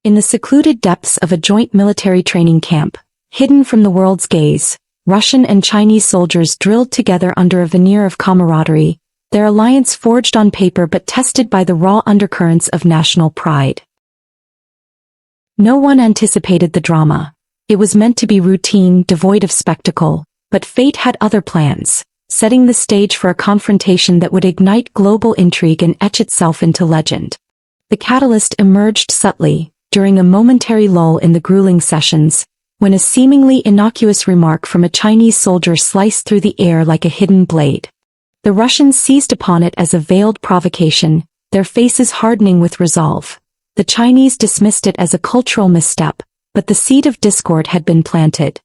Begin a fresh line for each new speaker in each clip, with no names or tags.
In the secluded depths of a joint military training camp, hidden from the world's gaze, Russian and Chinese soldiers drilled together under a veneer of camaraderie, their alliance forged on paper but tested by the raw undercurrents of national pride. No one anticipated the drama. It was meant to be routine, devoid of spectacle, but fate had other plans, setting the stage for a confrontation that would ignite global intrigue and etch itself into legend. The catalyst emerged subtly, during a momentary lull in the grueling sessions, when a seemingly innocuous remark from a Chinese soldier sliced through the air like a hidden blade. The Russians seized upon it as a veiled provocation, their faces hardening with resolve. The Chinese dismissed it as a cultural misstep, but the seed of discord had been planted.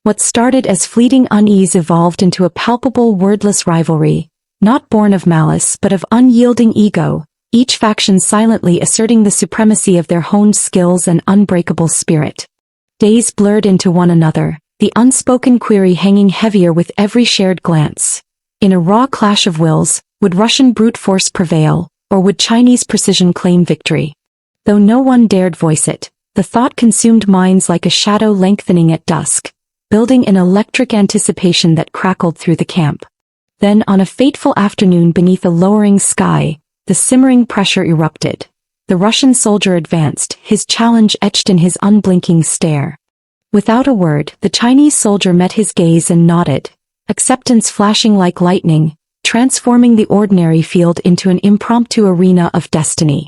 What started as fleeting unease evolved into a palpable wordless rivalry, not born of malice but of unyielding ego, each faction silently asserting the supremacy of their honed skills and unbreakable spirit. Days blurred into one another, the unspoken query hanging heavier with every shared glance. In a raw clash of wills, would Russian brute force prevail, or would Chinese precision claim victory? Though no one dared voice it, the thought consumed minds like a shadow lengthening at dusk, building an electric anticipation that crackled through the camp. Then on a fateful afternoon beneath a lowering sky, the simmering pressure erupted. The Russian soldier advanced, his challenge etched in his unblinking stare. Without a word, the Chinese soldier met his gaze and nodded, acceptance flashing like lightning, transforming the ordinary field into an impromptu arena of destiny.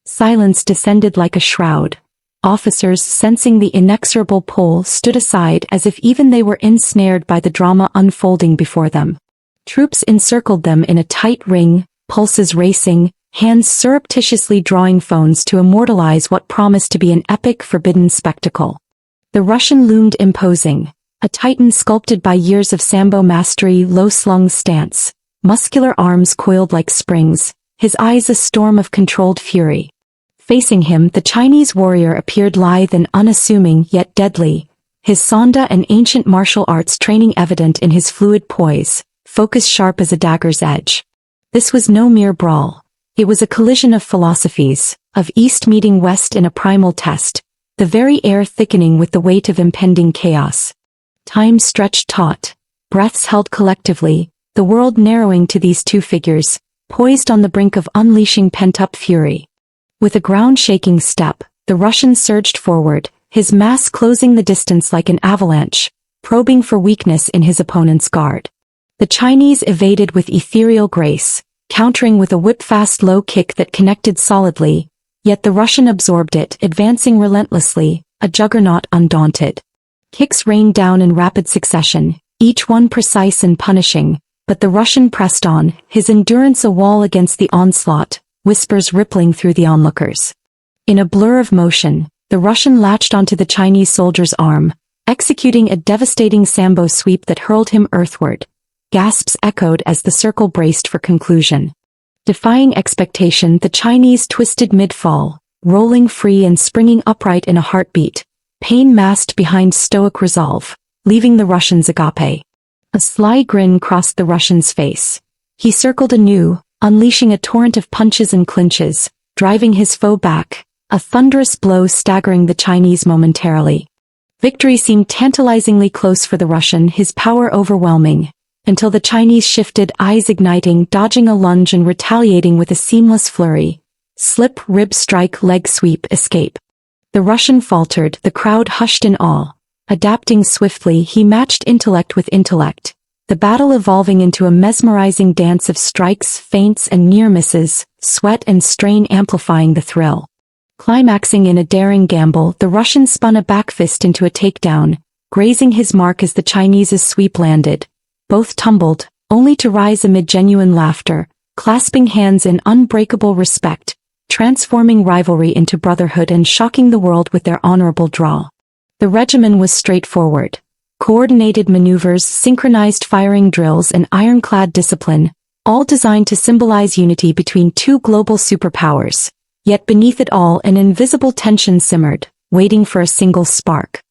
Silence descended like a shroud. Officers, sensing the inexorable pull, stood aside as if even they were ensnared by the drama unfolding before them. Troops encircled them in a tight ring, pulses racing, hands surreptitiously drawing phones to immortalize what promised to be an epic, forbidden spectacle. The Russian loomed imposing, a titan sculpted by years of Sambo mastery, low-slung stance, muscular arms coiled like springs, his eyes a storm of controlled fury. Facing him, the Chinese warrior appeared lithe and unassuming yet deadly, his sonda and ancient martial arts training evident in his fluid poise, focus sharp as a dagger's edge. This was no mere brawl. It was a collision of philosophies, of East meeting West in a primal test, the very air thickening with the weight of impending chaos. Time stretched taut, breaths held collectively, the world narrowing to these two figures, poised on the brink of unleashing pent-up fury. With a ground-shaking step, the Russian surged forward, his mass closing the distance like an avalanche, probing for weakness in his opponent's guard. The Chinese evaded with ethereal grace, countering with a whip-fast low kick that connected solidly, yet the Russian absorbed it, advancing relentlessly, a juggernaut undaunted. Kicks rained down in rapid succession, each one precise and punishing, but the Russian pressed on, his endurance a wall against the onslaught, whispers rippling through the onlookers. In a blur of motion, the Russian latched onto the Chinese soldier's arm, executing a devastating Sambo sweep that hurled him earthward. Gasps echoed as the circle braced for conclusion. Defying expectation, the Chinese twisted mid-fall, rolling free and springing upright in a heartbeat, pain masked behind stoic resolve, leaving the Russians agape. A sly grin crossed the Russian's face. He circled anew, unleashing a torrent of punches and clinches, driving his foe back, a thunderous blow staggering the Chinese momentarily. Victory seemed tantalizingly close for the Russian, his power overwhelming, until the Chinese shifted, eyes igniting, dodging a lunge and retaliating with a seamless flurry. Slip, rib strike, leg sweep, escape. The Russian faltered, the crowd hushed in awe. Adapting swiftly, he matched intellect with intellect, the battle evolving into a mesmerizing dance of strikes, feints and near misses, sweat and strain amplifying the thrill. Climaxing in a daring gamble, the Russian spun a back fist into a takedown, grazing his mark as the Chinese's sweep landed. Both tumbled, only to rise amid genuine laughter, clasping hands in unbreakable respect, transforming rivalry into brotherhood and shocking the world with their honorable draw. The regimen was straightforward. Coordinated maneuvers, synchronized firing drills and ironclad discipline, all designed to symbolize unity between two global superpowers. Yet beneath it all an invisible tension simmered, waiting for a single spark.